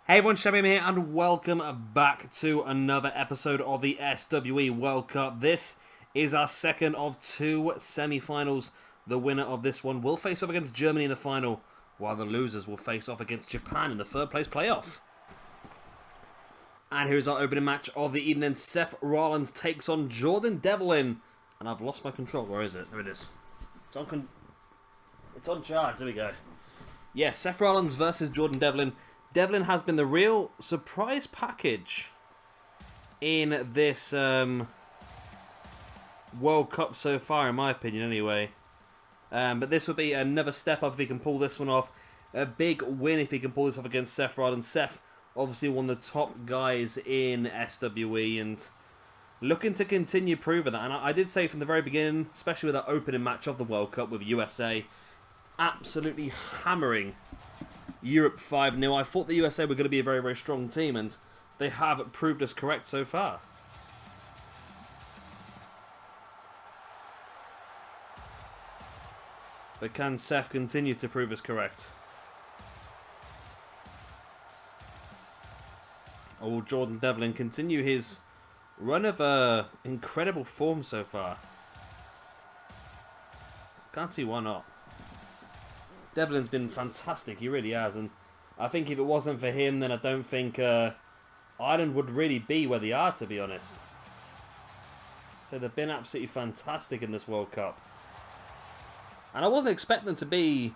Hey everyone, Shabby here, and welcome back to another episode of the SWE World Cup. This is our second of two semi-finals. The winner of this one will face off against Germany in the final, while the losers will face off against Japan in the third place playoff. And here's our opening match of the evening. Seth Rollins takes on Jordan Devlin. And I've lost my control. Where is it? There it is. It's on charge. There we go. Yeah, Seth Rollins versus Jordan Devlin. Devlin has been the real surprise package in this World Cup so far, in my opinion, anyway. But this would be another step up if he can pull this one off. A big win if he can pull this off against Seth Rollins. Seth, obviously one of the top guys in SWE and looking to continue proving that. And I did say from the very beginning, especially with that opening match of the World Cup with USA, absolutely hammering Europe 5-0. I thought the USA were going to be a very, very strong team, and they have proved us correct so far. But can Seth continue to prove us correct? Or will Jordan Devlin continue his run of incredible form so far? Can't see why not. Devlin's been fantastic, he really has, and I think if it wasn't for him, then I don't think Ireland would really be where they are, to be honest. So they've been absolutely fantastic in this World Cup. And I wasn't expecting them to be...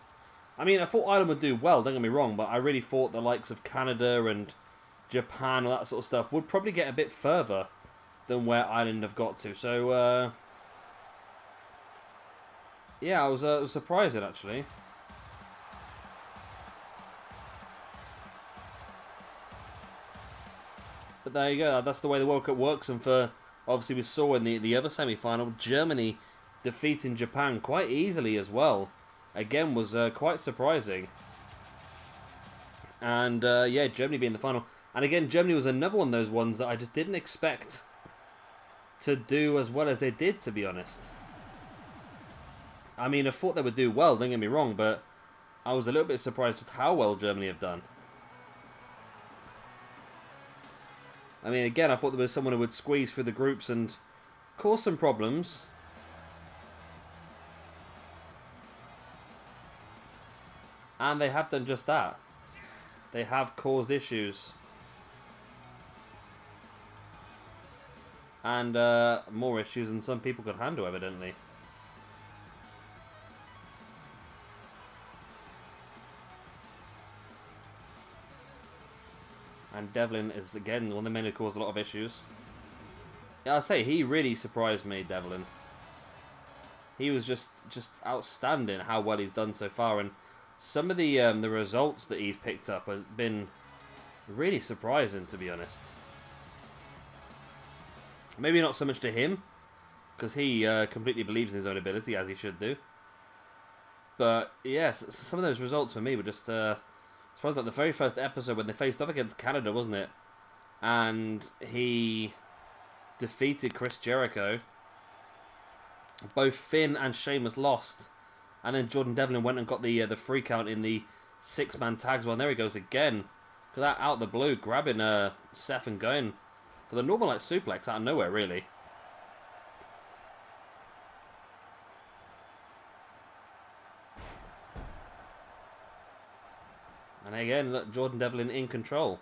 I mean, I thought Ireland would do well, don't get me wrong, but I really thought the likes of Canada and Japan, all that sort of stuff, would probably get a bit further than where Ireland have got to. So, yeah, I was surprised, actually. But there you go, that's the way the World Cup works, and for, obviously we saw in the other semi-final, Germany defeating Japan quite easily as well. Again, was quite surprising. And, yeah, Germany being the final. And again, Germany was another one of those ones that I just didn't expect to do as well as they did, to be honest. I mean, I thought they would do well, don't get me wrong, but I was a little bit surprised just how well Germany have done. I mean, again, I thought there was someone who would squeeze through the groups and cause some problems. And they have done just that. They have caused issues. And more issues than some people could handle, evidently. And Devlin is, again, one of the men who caused a lot of issues. Yeah, I'll say, he really surprised me, Devlin. He was just outstanding how well he's done so far. And some of the results that he's picked up has been really surprising, to be honest. Maybe not so much to him, because he completely believes in his own ability, as he should do. But, yes, some of those results for me were just... I suppose like the very first episode when they faced off against Canada, wasn't it? And he defeated Chris Jericho. Both Finn and Sheamus lost. And then Jordan Devlin went and got the free count in the 6-man tags. Well, and there he goes again. Because that out of the blue, grabbing Seth and going for the Northern Light suplex out of nowhere, really. And again, look, Jordan Devlin in control.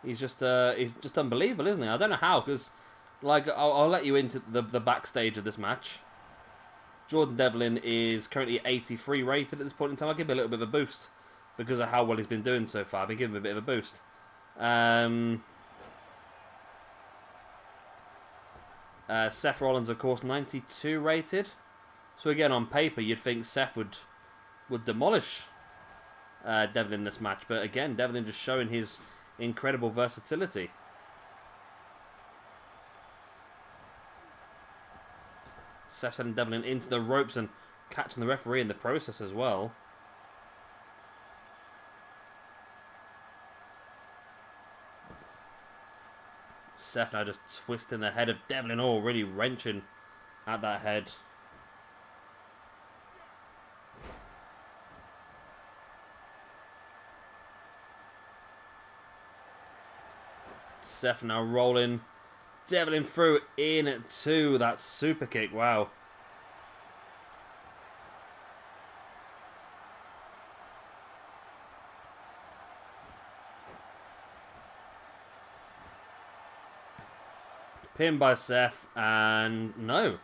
He's just unbelievable, isn't he? I don't know how, because like I'll let you into the backstage of this match. Jordan Devlin is currently 83 rated at this point in time. I'll give him a little bit of a boost because of how well he's been doing so far. I'll give him a bit of a boost. Seth Rollins, of course, 92 rated. So again, on paper, you'd think Seth would demolish Devlin in this match. But again, Devlin just showing his incredible versatility. Seth sending Devlin into the ropes and catching the referee in the process as well. Seth now just twisting the head of Devlin. Oh, really wrenching at that head. Seth now rolling. Devlin through into that super kick. Wow. Pinned by Seth, and no.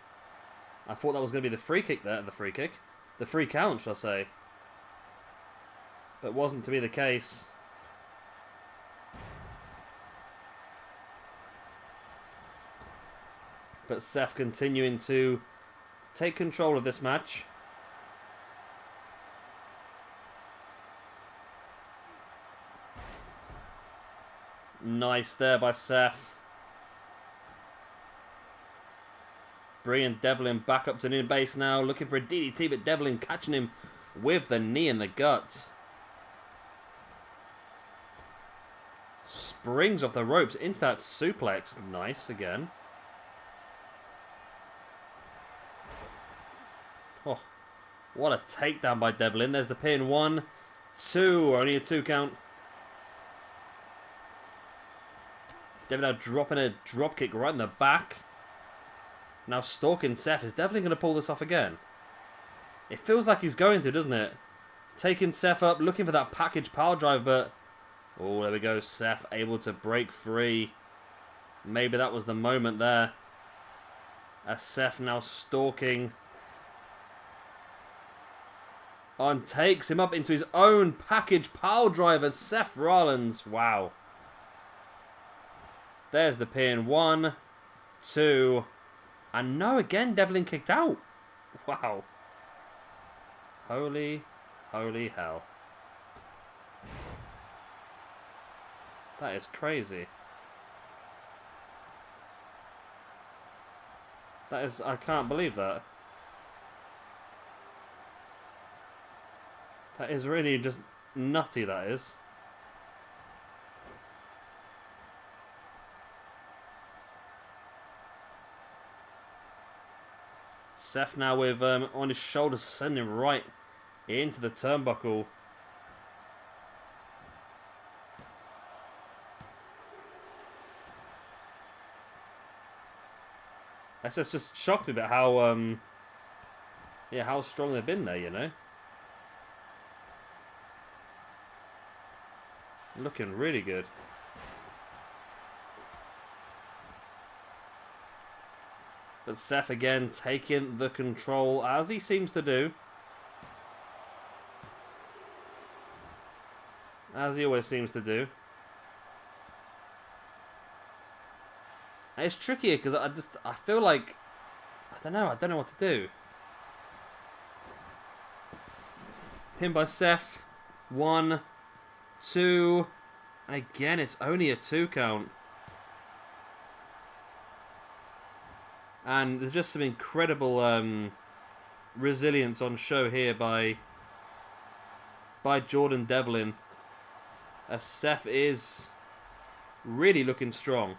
I thought that was going to be the free kick there. The free kick. The free count, shall I say. But wasn't to be the case. But Seth continuing to take control of this match. Nice there by Seth. Bringing Devlin back up to new base now. Looking for a DDT, but Devlin catching him with the knee in the gut. Springs off the ropes into that suplex. Nice again. Oh, what a takedown by Devlin. There's the pin. 1, 2. Only a 2 count. Devlin now dropping a drop kick right in the back. Now stalking Seth. Is Devlin going to pull this off again? It feels like he's going to, doesn't it? Taking Seth up, looking for that package power drive, but... Oh, there we go. Seth able to break free. Maybe that was the moment there. As Seth now stalking. On takes him up into his own package power driver. Seth Rollins. Wow. There's the pin. 1, 2... And no, again, Devlin kicked out. Wow. Holy hell. That is crazy. That is, I can't believe that. That is really just nutty, that is. Seth now with on his shoulders, sending him right into the turnbuckle. That's just shocked me about how yeah, how strong they've been there, you know. Looking really good. But Seth again taking the control, as he seems to do. As he always seems to do. And it's trickier because I feel like, I don't know what to do. Pinned by Seth. 1, 2. And again, it's only a 2 count. And there's just some incredible resilience on show here by Jordan Devlin. As Seth is really looking strong.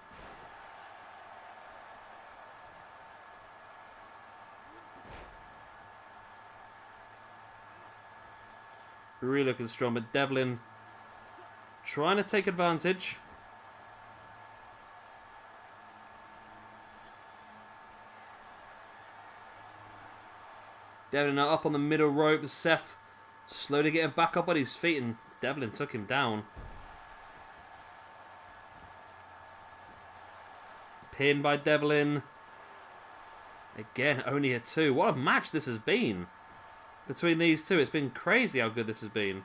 Really looking strong, but Devlin trying to take advantage. Devlin now up on the middle rope. Seth slowly getting back up on his feet, and Devlin took him down. Pinned by Devlin. Again, only a 2. What a match this has been between these two. It's been crazy how good this has been.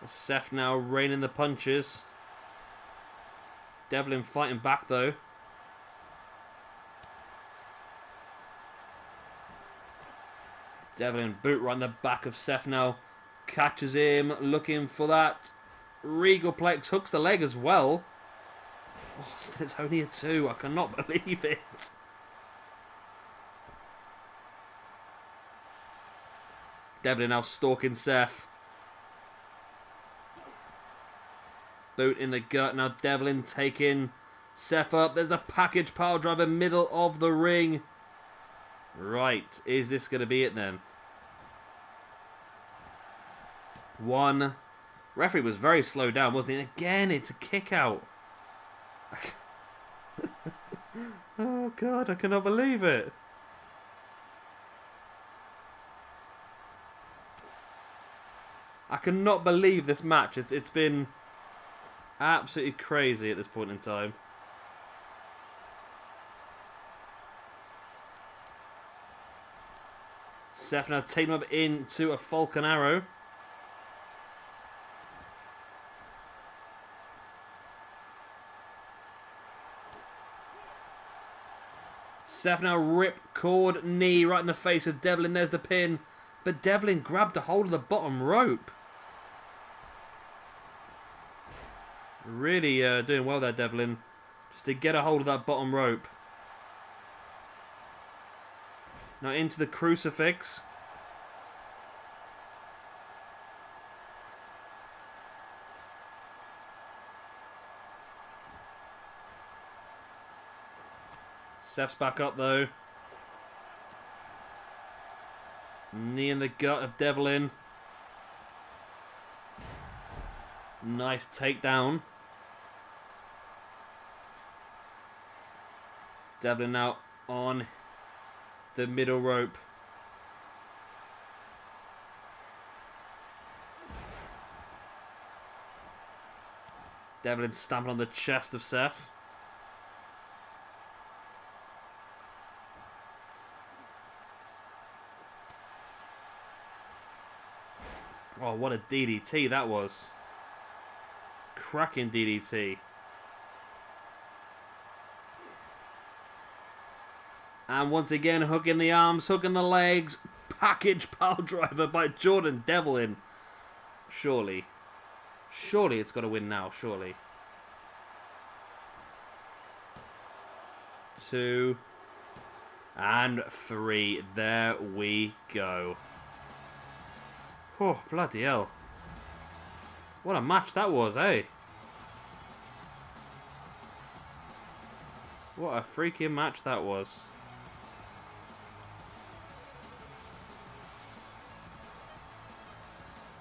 Seth now raining the punches. Devlin fighting back though. Devlin boot right in the back of Seth now. Catches him, looking for that Regalplex, hooks the leg as well. Oh, it's only a 2. I cannot believe it. Devlin now stalking Seth. Boot in the gut. Now Devlin taking Seth up. There's a package power driver middle of the ring. Right. Is this going to be it then? One. Referee was very slow down, wasn't he? And again, it's a kick out. Oh, God, I cannot believe it. I cannot believe this match. It's been absolutely crazy at this point in time. Seth now taking him up into a Falcon Arrow. Seth now ripcord knee right in the face of Devlin. There's the pin. But Devlin grabbed a hold of the bottom rope. Really doing well there, Devlin. Just to get a hold of that bottom rope. Now into the crucifix. Seth's back up though. Knee in the gut of Devlin. Nice takedown. Devlin now on the middle rope. Devlin stamping on the chest of Seth. Oh, what a DDT that was. Cracking DDT. And once again, hooking the arms, hooking the legs. Package pile driver by Jordan Devlin. Surely. Surely it's got to win now, surely. 2 and 3. There we go. Oh, bloody hell. What a match that was, eh? What a freaking match that was.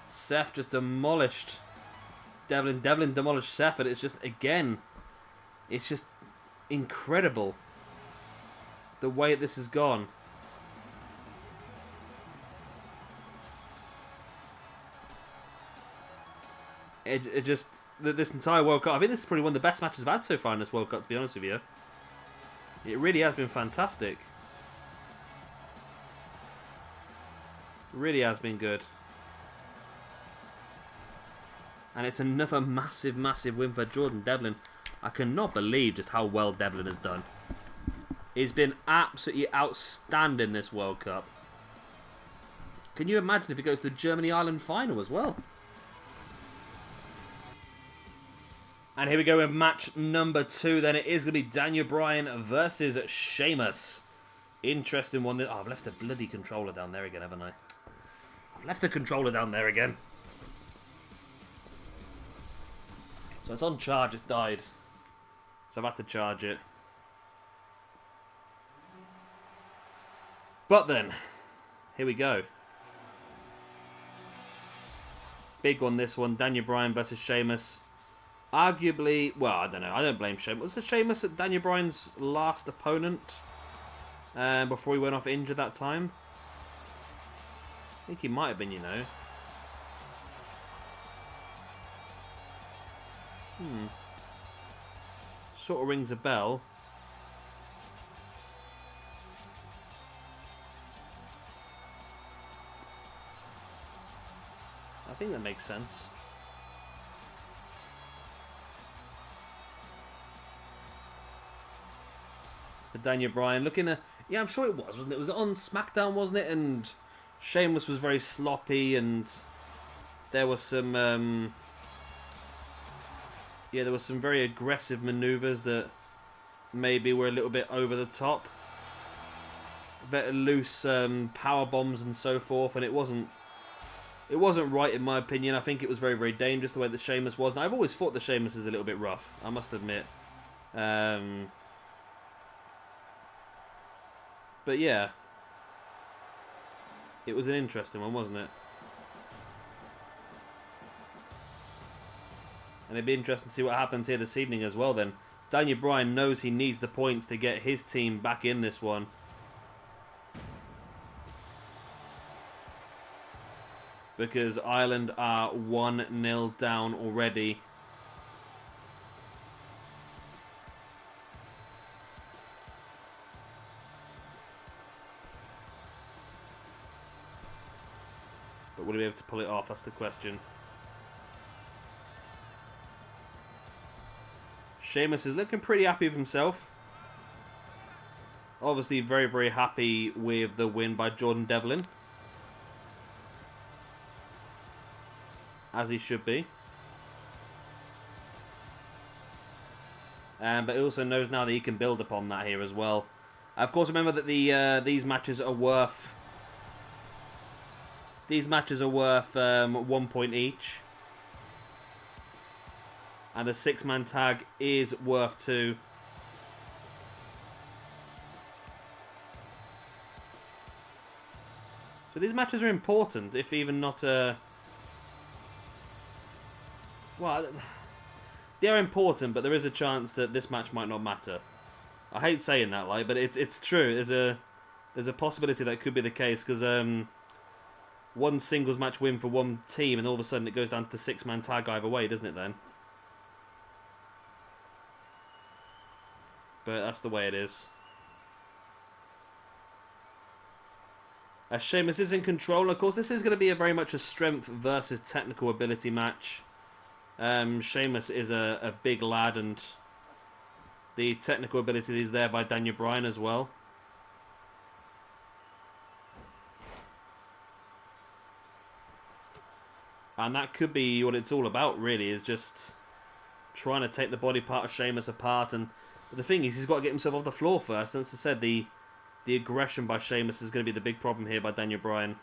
Seth just demolished Devlin. Devlin demolished Seth, and it's just, again, it's just incredible the way this has gone. It just, this entire World Cup, I think this is probably one of the best matches I've had so far in this World Cup, to be honest with you. It really has been fantastic. Really has been good. And it's another massive, massive win for Jordan Devlin. I cannot believe just how well Devlin has done. He's been absolutely outstanding this World Cup. Can you imagine if he goes to the Germany-Ireland final as well? And here we go with match number 2. Then it is going to be Daniel Bryan versus Sheamus. Interesting one. Oh, I've left the bloody controller down there again, haven't I? I've left the controller down there again. So it's on charge, it died. So I've had to charge it. But then, here we go. Big one, this one. Daniel Bryan versus Sheamus. Arguably, well, I don't know. I don't blame Sheamus. Was it Sheamus Daniel Bryan's last opponent? Before he went off injured that time? I think he might have been, you know. Sort of rings a bell. I think that makes sense. For Daniel Bryan looking at... Yeah, I'm sure it was, wasn't it? It was on SmackDown, wasn't it? And Sheamus was very sloppy and there was some... yeah, there were some very aggressive maneuvers that maybe were a little bit over the top. A bit of loose power bombs and so forth, and it wasn't right in my opinion. I think it was very, very dangerous the way that Sheamus was. And I've always thought that Sheamus is a little bit rough, I must admit. But yeah, it was an interesting one, wasn't it? And it'd be interesting to see what happens here this evening as well then. Daniel Bryan knows he needs the points to get his team back in this one. Because Ireland are 1-0 down already. But will he be able to pull it off? That's the question. Sheamus is looking pretty happy with himself. Obviously very, very happy with the win by Jordan Devlin. As he should be. But he also knows now that he can build upon that here as well. Of course, remember that these matches are worth... These matches are worth 1 point each. And the 6-man tag is worth 2. So these matches are important, if even not a... Well, they're important, but there is a chance that this match might not matter. I hate saying that, like, but it's true. There's a possibility that it could be the case, because one singles match win for one team, and all of a sudden it goes down to the 6-man tag either way, doesn't it then? But that's the way it is. As Sheamus is in control, of course, this is going to be very much a strength versus technical ability match. Sheamus is a big lad, and the technical ability is there by Daniel Bryan as well. And that could be what it's all about, really, is just trying to take the body part of Sheamus apart. And the thing is, he's got to get himself off the floor first. And as I said, the aggression by Sheamus is going to be the big problem here by Daniel Bryan.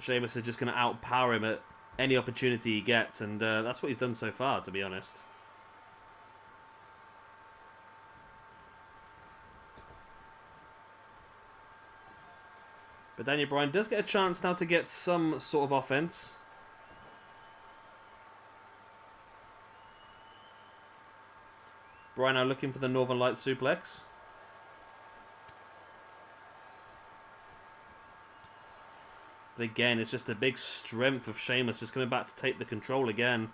Sheamus is just going to outpower him at any opportunity he gets, and that's what he's done so far, to be honest. But Daniel Bryan does get a chance now to get some sort of offense. Bryan now looking for the Northern Light suplex. But again, it's just a big strength of Sheamus just coming back to take the control again.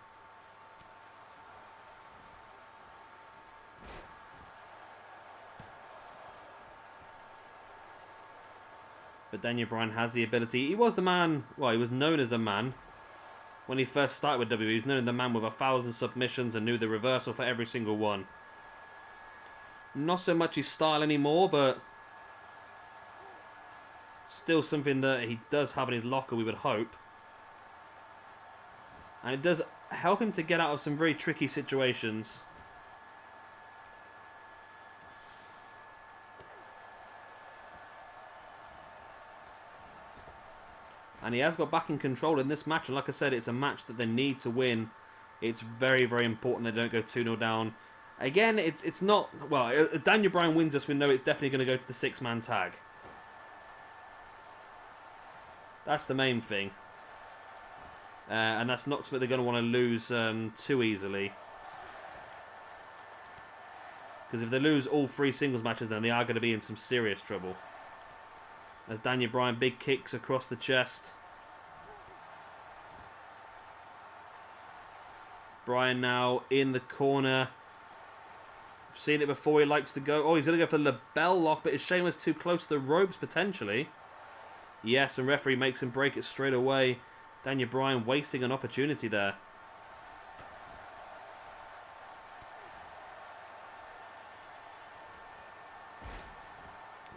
But Daniel Bryan has the ability. He was the man, well, he was known as the man. When he first started with WWE, he was known as the man with 1,000 submissions and knew the reversal for every single one. Not so much his style anymore, but still something that he does have in his locker, we would hope. And it does help him to get out of some very tricky situations. And he has got back in control in this match. And like I said, it's a match that they need to win. It's very, very important they don't go 2-0 down. Again, it's not... Well, if Daniel Bryan wins this, we know it's definitely going to go to the 6-man tag. That's the main thing. And that's not something they're going to want to lose too easily. Because if they lose all 3 singles matches, then they are going to be in some serious trouble. As Daniel Bryan, big kicks across the chest. Bryan now in the corner. We've seen it before, he likes to go. Oh, he's going to go for the LeBell lock, but is Sheamus too close to the ropes, potentially? Yes, and referee makes him break it straight away. Daniel Bryan wasting an opportunity there.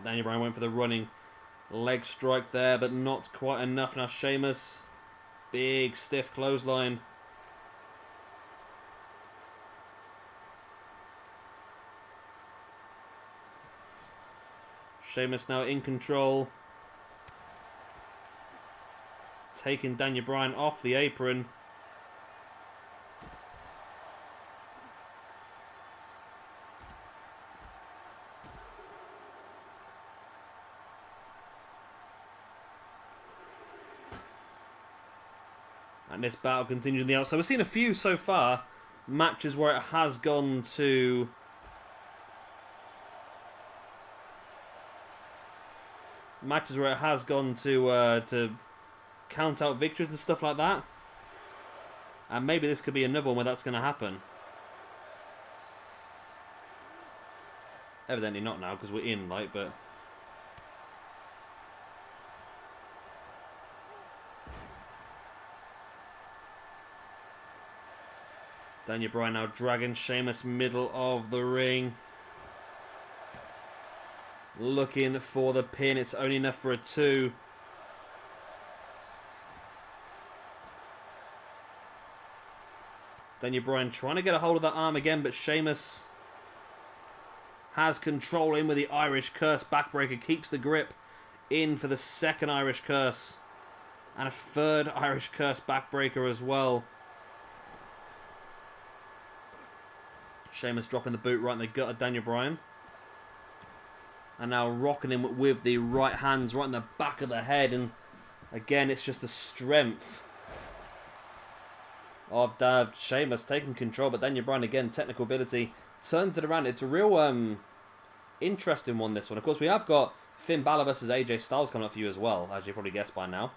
Daniel Bryan went for the running leg strike there, but not quite enough. Now Sheamus, big stiff clothesline. Sheamus now in control. Taking Daniel Bryan off the apron. And this battle continues in the outside. We've seen a few so far matches where it has gone to... matches where it has gone to count out victories and stuff like that. And maybe this could be another one where that's going to happen. Evidently not now, because we're in, like, but... Daniel Bryan now dragging Sheamus middle of the ring. Looking for the pin. It's only enough for a 2. Daniel Bryan trying to get a hold of that arm again, but Sheamus has control in with the Irish Curse backbreaker. Keeps the grip in for the second Irish Curse. And a third Irish Curse backbreaker as well. Sheamus dropping the boot right in the gut of Daniel Bryan. And now rocking him with the right hands right in the back of the head. And again, it's just the strength of Sheamus taking control. But Daniel Bryan, again, technical ability, turns it around. It's a real interesting one, this one. Of course, we have got Finn Balor versus AJ Styles coming up for you as well, as you probably guessed by now.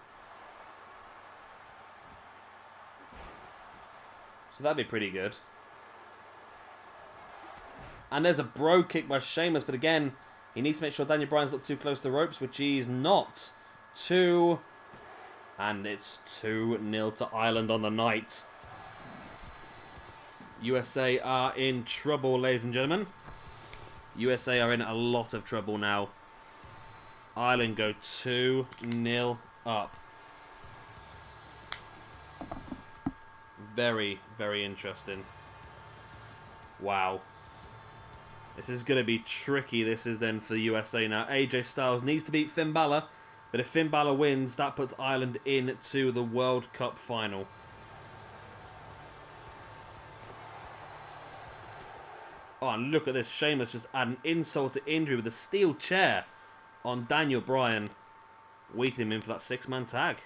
So that'd be pretty good. And there's a bro kick by Sheamus, but again, he needs to make sure Daniel Bryan's not too close to the ropes, which he's not. 2. And it's 2-0 to Ireland on the night. USA are in trouble, ladies and gentlemen. USA are in a lot of trouble now. Ireland go 2-0 up. Very, very interesting. Wow. This is going to be tricky, this is then for the USA now. AJ Styles needs to beat Finn Balor, but if Finn Balor wins, that puts Ireland into the World Cup final. Oh, and look at this. Sheamus just added an insult to injury with a steel chair on Daniel Bryan, weakening him in for that 6-man tag.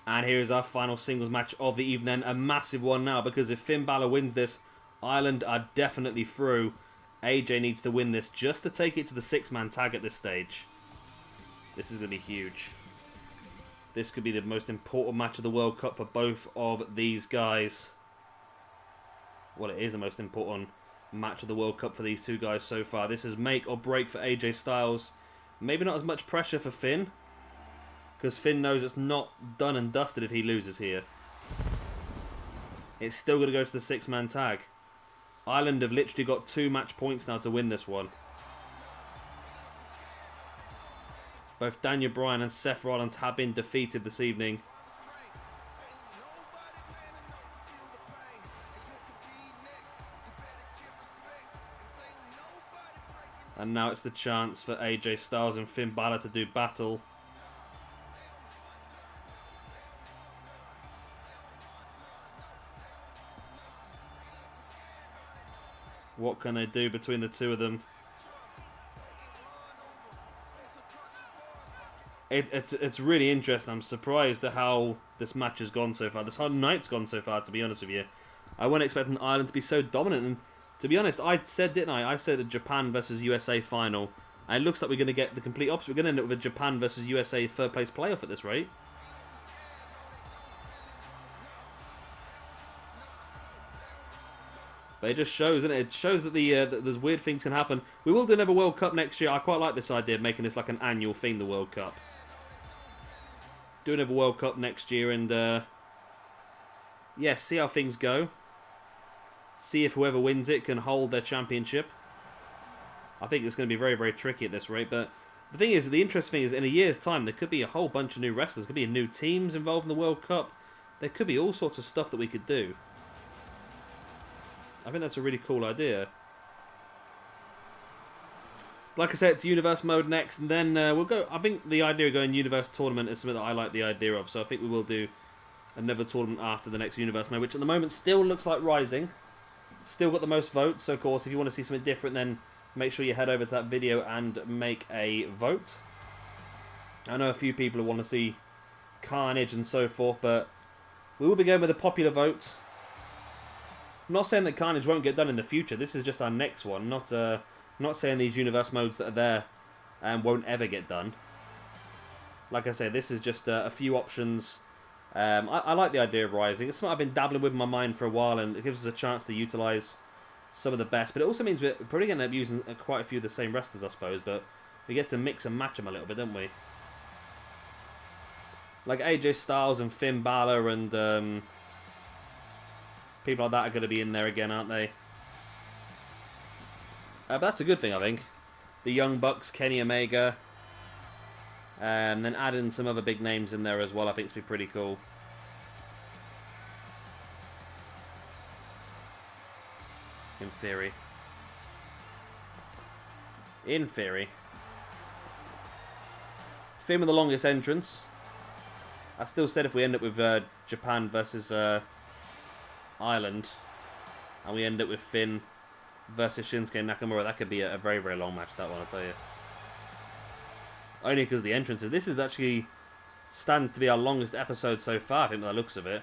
And here is our final singles match of the evening. A massive one now, because if Finn Balor wins this, Ireland are definitely through. AJ needs to win this just to take it to the 6-man tag at this stage. This is going to be huge. This could be the most important match of the World Cup for both of these guys. Well, it is the most important match of the World Cup for these two guys so far. This is make or break for AJ Styles. Maybe not as much pressure for Finn, because Finn knows it's not done and dusted if he loses here. It's still going to go to the 6-man tag. Ireland have literally got 2 match points now to win this one. Both Daniel Bryan and Seth Rollins have been defeated this evening. And now it's the chance for AJ Styles and Finn Balor to do battle. What can they do between the two of them? It's really interesting. I'm surprised at how this match has gone so far. This whole night's gone so far, to be honest with you. I wasn't expecting Ireland to be so dominant. And to be honest, I said, didn't I? I said a Japan versus USA final. And it looks like we're going to get the complete opposite. We're going to end up with a Japan versus USA third place playoff at this rate. But it just shows, isn't it? It shows that that there's weird things can happen. We will do another World Cup next year. I quite like this idea of making this like an annual thing, the World Cup. Do another World Cup next year and, yeah, see how things go. See if whoever wins it can hold their championship. I think it's going to be very, very tricky at this rate. But the thing is, the interesting thing is, in a year's time, there could be a whole bunch of new wrestlers. There could be new teams involved in the World Cup. There could be all sorts of stuff that we could do. I think that's a really cool idea. Like I said, it's Universe mode next, and then we'll go... I think the idea of going Universe Tournament is something that I like the idea of, so I think we will do another tournament after the next Universe mode, which at the moment still looks like Rising. Still got the most votes, so of course, if you want to see something different, then make sure you head over to that video and make a vote. I know a few people who want to see Carnage and so forth, but we will be going with a popular vote. I'm not saying that Carnage won't get done in the future. This is just our next one, not saying these universe modes that are there won't ever get done. Like I say, this is just a few options. I like the idea of Rising. It's something I've been dabbling with in my mind for a while, and it gives us a chance to utilise some of the best. But it also means we're probably going to end up using quite a few of the same wrestlers, I suppose. But we get to mix and match them a little bit, don't we? Like AJ Styles and Finn Balor and people like that are going to be in there again, aren't they? But that's a good thing, I think. The Young Bucks, Kenny Omega. And then adding some other big names in there as well, I think it's be pretty cool. In theory. In theory. Finn with the longest entrance. I still said if we end up with Japan versus Ireland, and we end up with Finn versus Shinsuke Nakamura, that could be a very, very long match, that one, I'll tell you. Only because of the entrances. This is actually stands to be our longest episode so far, I think, by the looks of it.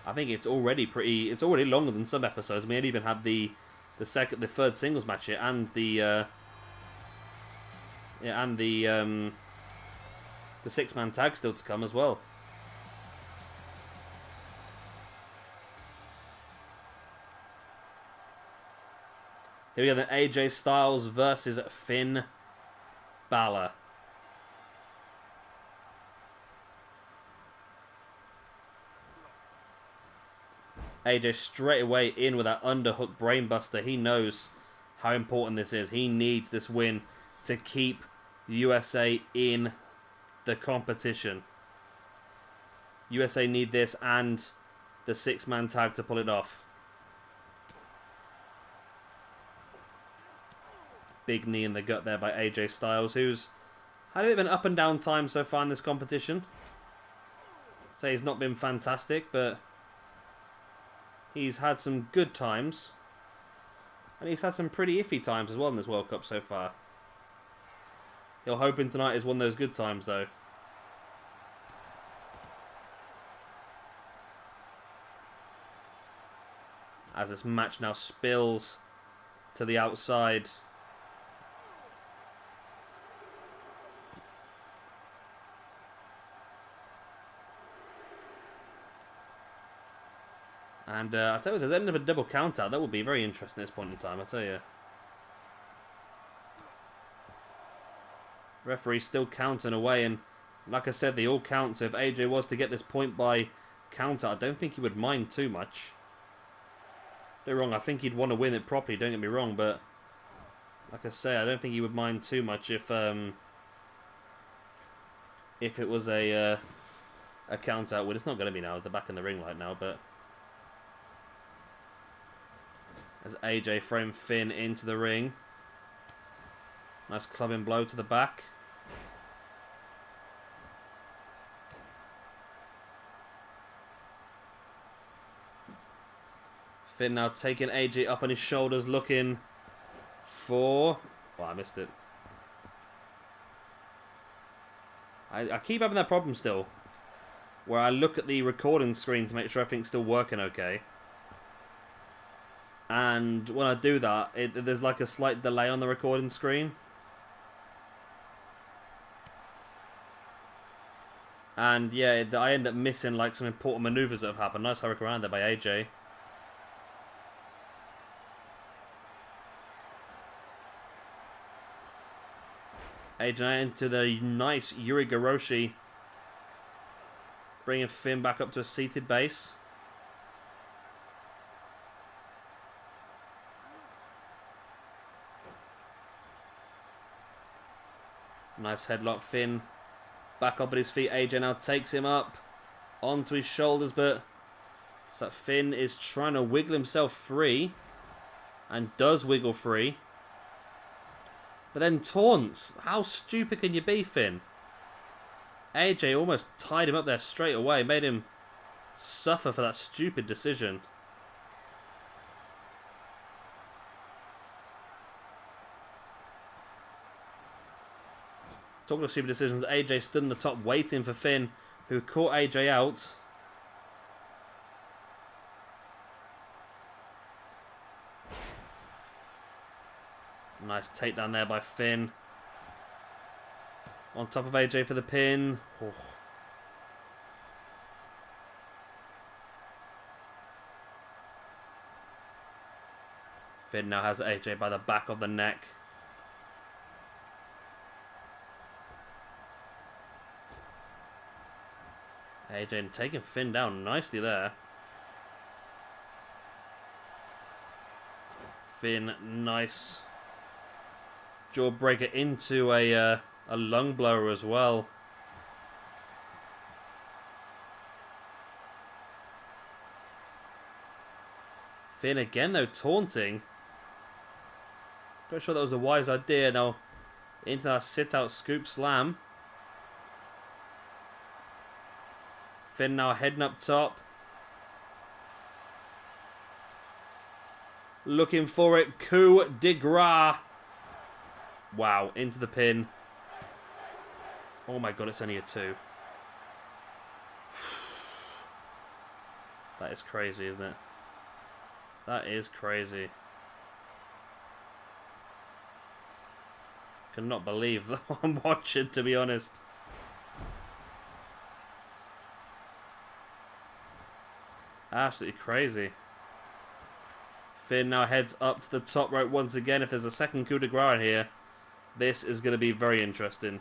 I think it's already longer than some episodes. We had even had the third singles match here, and the 6-man tag still to come as well. Here we go, then AJ Styles versus Finn Balor. AJ straight away in with that underhook brainbuster. He knows how important this is. He needs this win to keep the USA in the competition. USA need this and the 6-man tag to pull it off. Big knee in the gut there by AJ Styles, who's had a bit of an up and down time so far in this competition. Say he's not been fantastic, but he's had some good times. And he's had some pretty iffy times as well in this World Cup so far. He'll hoping tonight is one of those good times, though. As this match now spills to the outside. And I'll tell you, if there's end of a double count out, that would be very interesting at this point in time, I'll tell you. Referee still counting away, and like I said, the all counts. If AJ was to get this point by count out, I don't think he would mind too much. Don't get me wrong, I think he'd want to win it properly, don't get me wrong, but like I say, I don't think he would mind too much if it was a count out win. It's not going to be now, they're back in the ring right now, but as AJ frame Finn into the ring. Nice clubbing blow to the back. Finn now taking AJ up on his shoulders, looking for... Oh, I missed it. I keep having that problem still, where I look at the recording screen to make sure everything's still working okay. And when I do that, there's like a slight delay on the recording screen. And yeah, I end up missing like some important maneuvers that have happened. Nice hurricane around there by AJ. AJ into the nice Yurigoroshi. Bringing Finn back up to a seated base. Nice headlock. Finn back up at his feet. AJ now takes him up onto his shoulders, but so that Finn is trying to wiggle himself free and does wiggle free. But then taunts. How stupid can you be, Finn? AJ almost tied him up there straight away, made him suffer for that stupid decision. Talking of stupid decisions, AJ stood in the top waiting for Finn, who caught AJ out. Nice takedown there by Finn. On top of AJ for the pin. Oh. Finn now has AJ by the back of the neck. AJ taking Finn down nicely there. Finn, nice jawbreaker into a lung blower as well. Finn again though, taunting. Not sure that was a wise idea. Now into that sit-out scoop slam. Finn now heading up top. Looking for it. Coup de grace. Wow, into the pin. Oh my god, it's only a 2. That is crazy, isn't it? That is crazy. Cannot believe that I'm watching, to be honest. Absolutely crazy. Finn now heads up to the top rope once again. If there's a second coup de grace in here, this is going to be very interesting.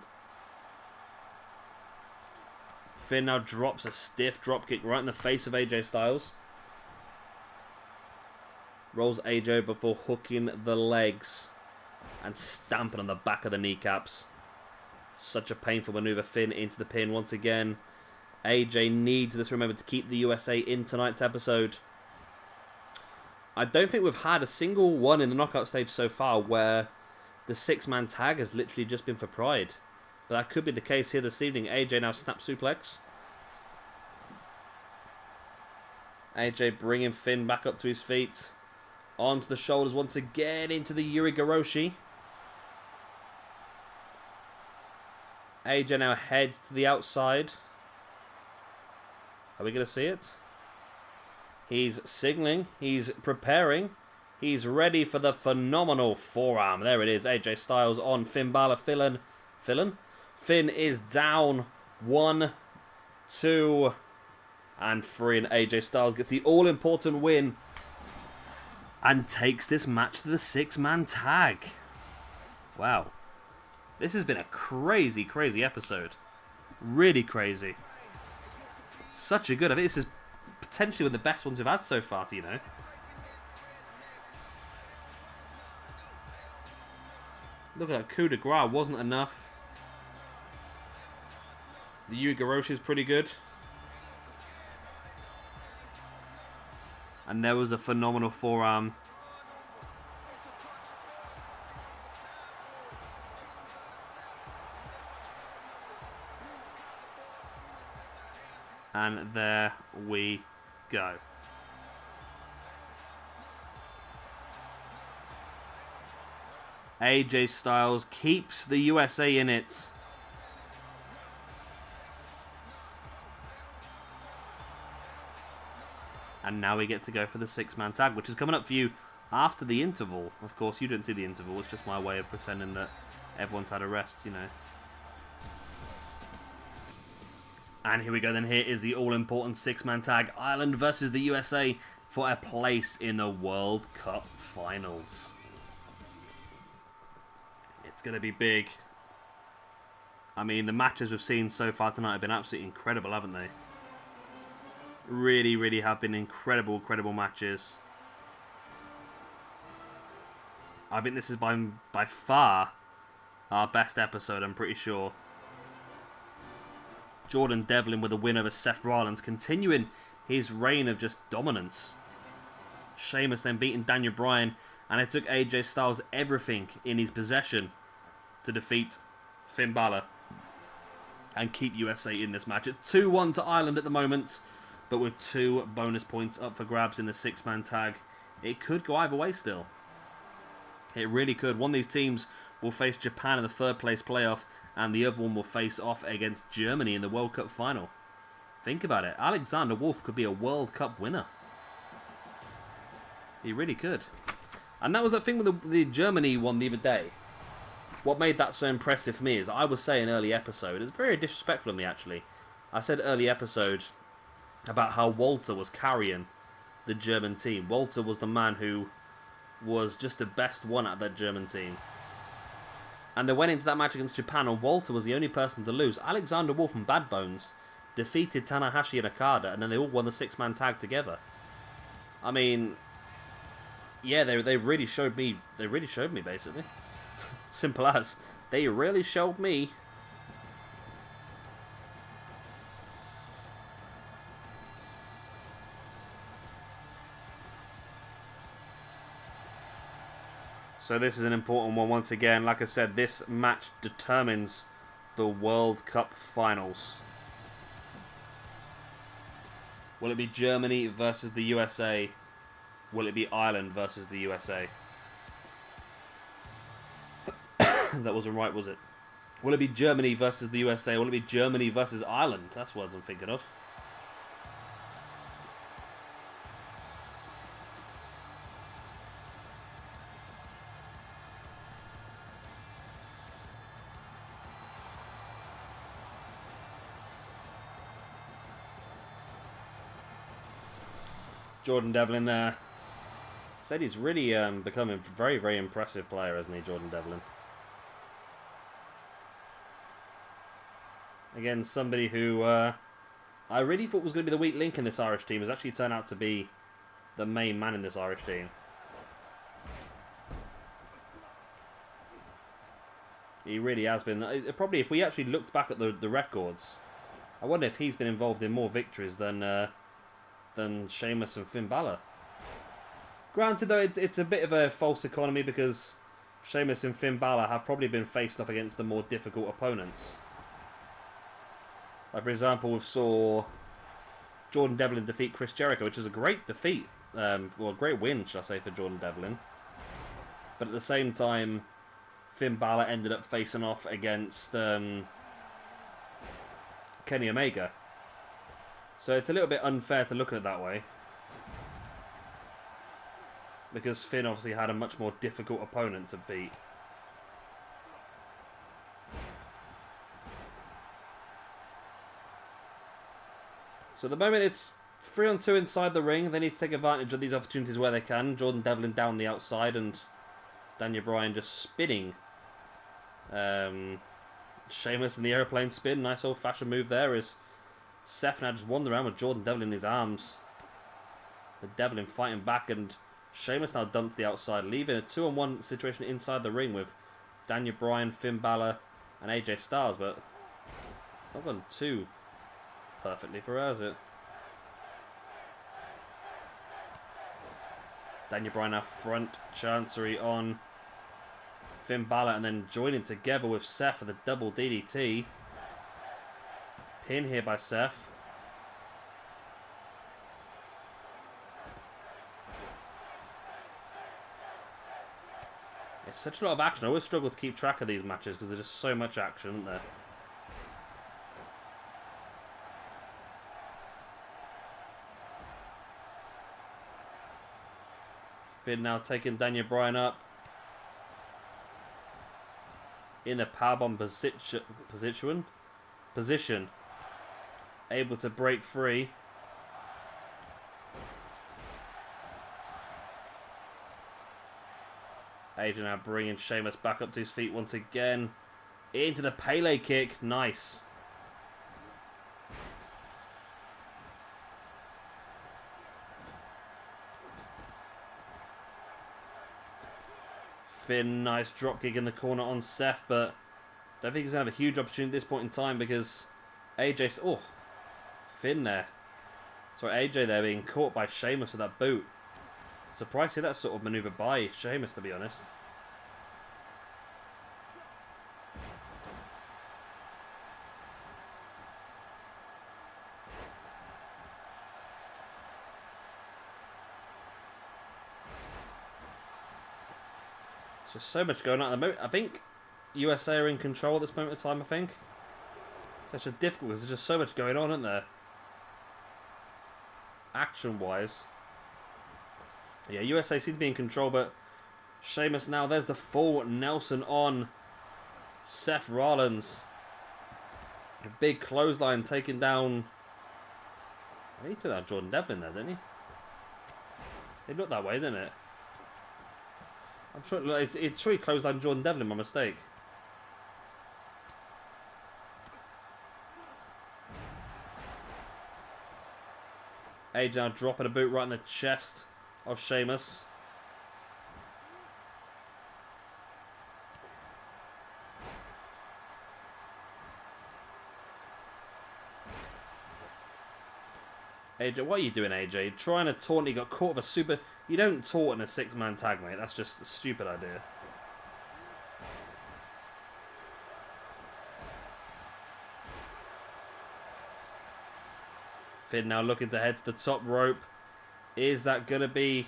Finn now drops a stiff dropkick right in the face of AJ Styles. Rolls AJ before hooking the legs and stamping on the back of the kneecaps. Such a painful maneuver. Finn into the pin once again. AJ needs this, remember, to keep the USA in tonight's episode. I don't think we've had a single one in the knockout stage so far where the 6-man tag has literally just been for pride. But that could be the case here this evening. AJ now snap suplex. AJ bringing Finn back up to his feet. Onto the shoulders once again into the Yurigoroshi. AJ now heads to the outside. Are we going to see it? He's signaling. He's preparing. He's ready for the phenomenal forearm. There it is. AJ Styles on Finn Balor. Finn is down. 1, 2, and 3. And AJ Styles gets the all-important win and takes this match to the 6-man tag. Wow. This has been a crazy, crazy episode. Really crazy. Such a good... I think this is potentially one of the best ones we've had so far, you know. Look at that coup de grace. Wasn't enough. The Yugoroshi is pretty good. And there was a phenomenal forearm. And there we go. AJ Styles keeps the USA in it. And now we get to go for the 6-man tag, which is coming up for you after the interval. Of course, you didn't see the interval. It's just my way of pretending that everyone's had a rest, you know. And here we go then. Here is the all-important 6-man tag. Ireland versus the USA for a place in the World Cup Finals. It's going to be big. I mean, the matches we've seen so far tonight have been absolutely incredible, haven't they? Really, really have been incredible, incredible matches. I think this is by far our best episode, I'm pretty sure. Jordan Devlin with a win over Seth Rollins, continuing his reign of just dominance. Sheamus then beating Bryan, and it took AJ Styles everything in his possession to defeat Finn Balor and keep USA in this match. It's 2-1 to Ireland at the moment, but with 2 bonus points up for grabs in the 6-man tag. It could go either way still. It really could. One of these teams will face Japan in the third place playoff, and the other one will face off against Germany in the World Cup final. Think about it. Alexander Wolf could be a World Cup winner. He really could. And that was that thing with the Germany one the other day. What made that so impressive for me is I was saying early episode, it's very disrespectful of me actually. I said early episode about how Walter was carrying the German team. Walter was the man who was just the best one at that German team. And they went into that match against Japan and Walter was the only person to lose. Alexander Wolf and Bad Bones defeated Tanahashi and Okada and then they all won the 6-man tag together. I mean, yeah, they really showed me. They really showed me, basically. Simple as. They really showed me. So this is an important one once again. Like I said, this match determines the World Cup finals. Will it be Germany versus the USA? Will it be Ireland versus the USA? That wasn't right, was it? Will it be Germany versus the USA? Will it be Germany versus Ireland? That's words I'm thinking of. Jordan Devlin there. Said he's really become a very, very impressive player, hasn't he, Jordan Devlin? Again, somebody who I really thought was going to be the weak link in this Irish team has actually turned out to be the main man in this Irish team. He really has been. Probably, if we actually looked back at the records, I wonder if he's been involved in more victories than Sheamus and Finn Balor. Granted, though, it's a bit of a false economy because Sheamus and Finn Balor have probably been faced off against the more difficult opponents. Like, for example, we saw Jordan Devlin defeat Chris Jericho, which is a great defeat. Well, a great win, shall I say, for Jordan Devlin. But at the same time, Finn Balor ended up facing off against Kenny Omega. So it's a little bit unfair to look at it that way. Because Finn obviously had a much more difficult opponent to beat. So at the moment it's 3-on-2 inside the ring. They need to take advantage of these opportunities where they can. Jordan Devlin down the outside and Daniel Bryan just spinning. Sheamus in the aeroplane spin. Nice old fashioned move there as Seth now just wandered around with Jordan Devlin in his arms. The Devlin fighting back and Sheamus now dumped to the outside, leaving a 2-on-1 situation inside the ring with Daniel Bryan, Finn Balor and AJ Styles, but it's not gone too perfectly for her, has it? Daniel Bryan now front chancery on Finn Balor and then joining together with Seth for the double DDT. Pin here by Seth. It's such a lot of action. I always struggle to keep track of these matches because there's just so much action, isn't there? Finn now taking Daniel Bryan up. In the powerbomb position. Able to break free. AJ now bringing Sheamus back up to his feet once again. Into the Pele kick. Nice. Finn, nice dropkick in the corner on Seth, but I don't think he's going to have a huge opportunity at this point in time because AJ... Oh, Finn there. Sorry, AJ there being caught by Sheamus with that boot. Surprised to see that sort of manoeuvre by Sheamus, to be honest. Just so much going on at the moment. I think USA are in control at this moment in time, I think. It's just difficult because there's just so much going on, isn't there? Action-wise. Yeah, USA seem to be in control, but Sheamus now, there's the full Nelson on Seth Rollins. A big clothesline taking down... He took out Jordan Devlin there, didn't he? It looked that way, didn't it? I'm sure it's sure he clotheslined Jordan Devlin by mistake. AJ now dropping a boot right in the chest of Sheamus. AJ, what are you doing, AJ? Trying to taunt, he got caught with a super... You don't taunt in a 6-man tag, mate. That's just a stupid idea. Finn now looking to head to the top rope. Is that going to be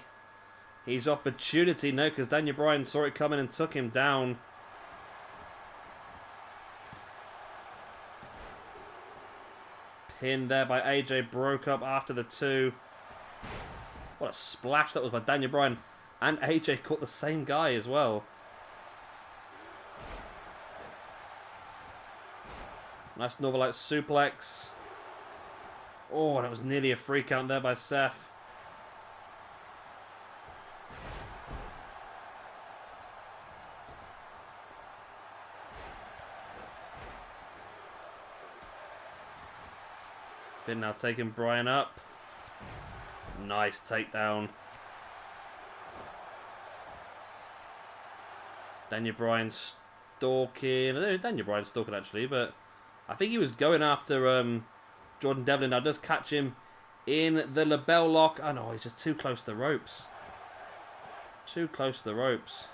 his opportunity? No, because Daniel Bryan saw it coming and took him down. Pin there by AJ, broke up after the 2. What a splash that was by Daniel Bryan. And AJ caught the same guy as well. Nice Northern Light suplex. Oh, that was nearly a free count there by Seth. Finn now taking Bryan up. Nice takedown. Daniel Bryan stalking. I don't know if Daniel Bryan stalking actually, but I think he was going after Jordan Devlin. Now does catch him in the label lock. Oh no, he's just too close to the ropes. Too close to the ropes.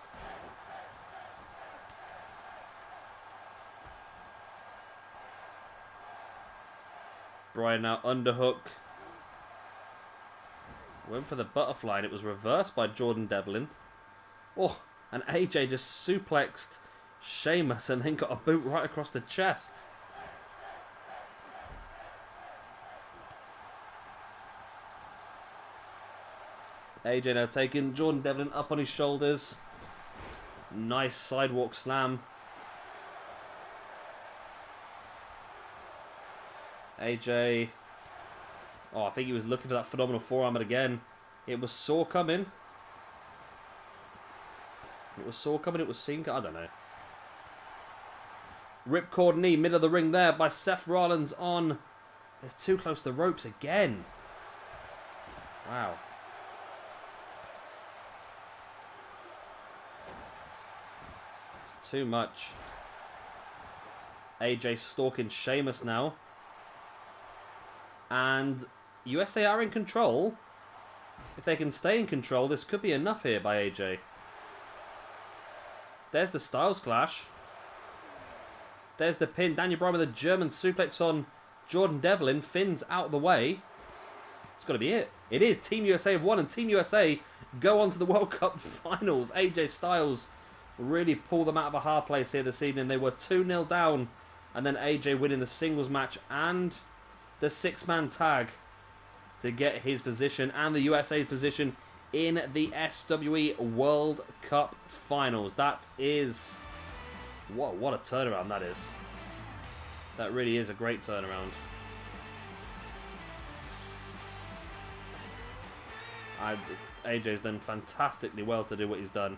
Bryan now underhook. Went for the butterfly and it was reversed by Jordan Devlin. Oh, and AJ just suplexed Sheamus and then got a boot right across the chest. AJ now taking Jordan Devlin up on his shoulders. Nice sidewalk slam. AJ... Oh, I think he was looking for that phenomenal forearm, but again, it was saw coming. It was saw coming, it was seen... I don't know. Ripcord knee, middle of the ring there by Seth Rollins on... They're too close to the ropes again. Wow. It's too much. AJ stalking Sheamus now. And USA are in control. If they can stay in control, this could be enough here by AJ. There's the Styles Clash. There's the pin. Daniel Bryan with a German suplex on Jordan Devlin. Finn's out of the way. It's got to be it. It is. Team USA have won, and Team USA go on to the World Cup Finals. AJ Styles really pulled them out of a hard place here this evening. They were 2-0 down, and then AJ winning the singles match and the 6-man tag to get his position and the USA's position in the SWE World Cup Finals. That is... What a turnaround that is. That really is a great turnaround. AJ's done fantastically well to do what he's done.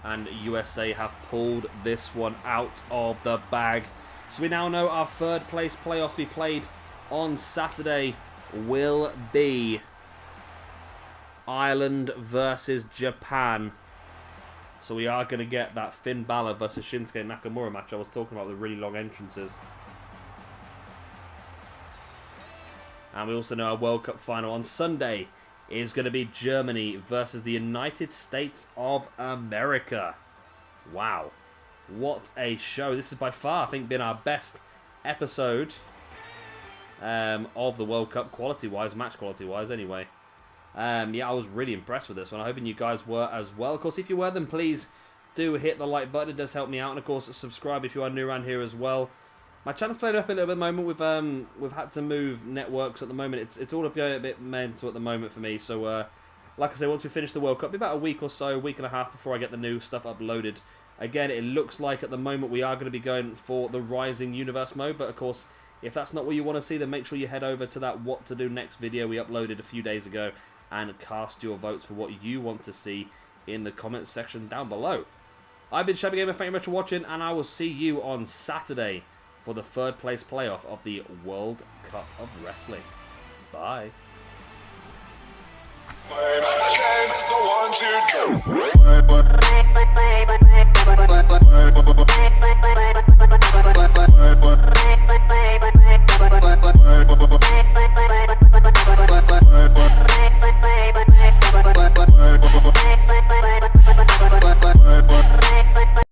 And USA have pulled this one out of the bag. So we now know our third place playoff to be played on Saturday will be Ireland versus Japan. So we are going to get that Finn Balor versus Shinsuke Nakamura match I was talking about, the really long entrances. And we also know our World Cup final on Sunday is going to be Germany versus the United States of America. Wow. What a show. This has by far, I think, been our best episode of the World Cup, quality-wise, match quality-wise, anyway. Yeah, I was really impressed with this one. I'm hoping you guys were as well. Of course, if you were, then please do hit the like button. It does help me out. And, of course, subscribe if you are new around here as well. My channel's played up a little bit at the moment. We've had to move networks at the moment. It's all a bit mental at the moment for me. So, like I say, once we finish the World Cup, it'll be about a week or so, week and a half before I get the new stuff uploaded. Again, it looks like at the moment we are going to be going for the Rising Universe mode. But, of course, if that's not what you want to see, then make sure you head over to that What to Do Next video we uploaded a few days ago and cast your votes for what you want to see in the comments section down below. I've been Shabby Gamer, thank you very much for watching, and I will see you on Saturday for the third place playoff of the World Cup of Wrestling. Bye. The one to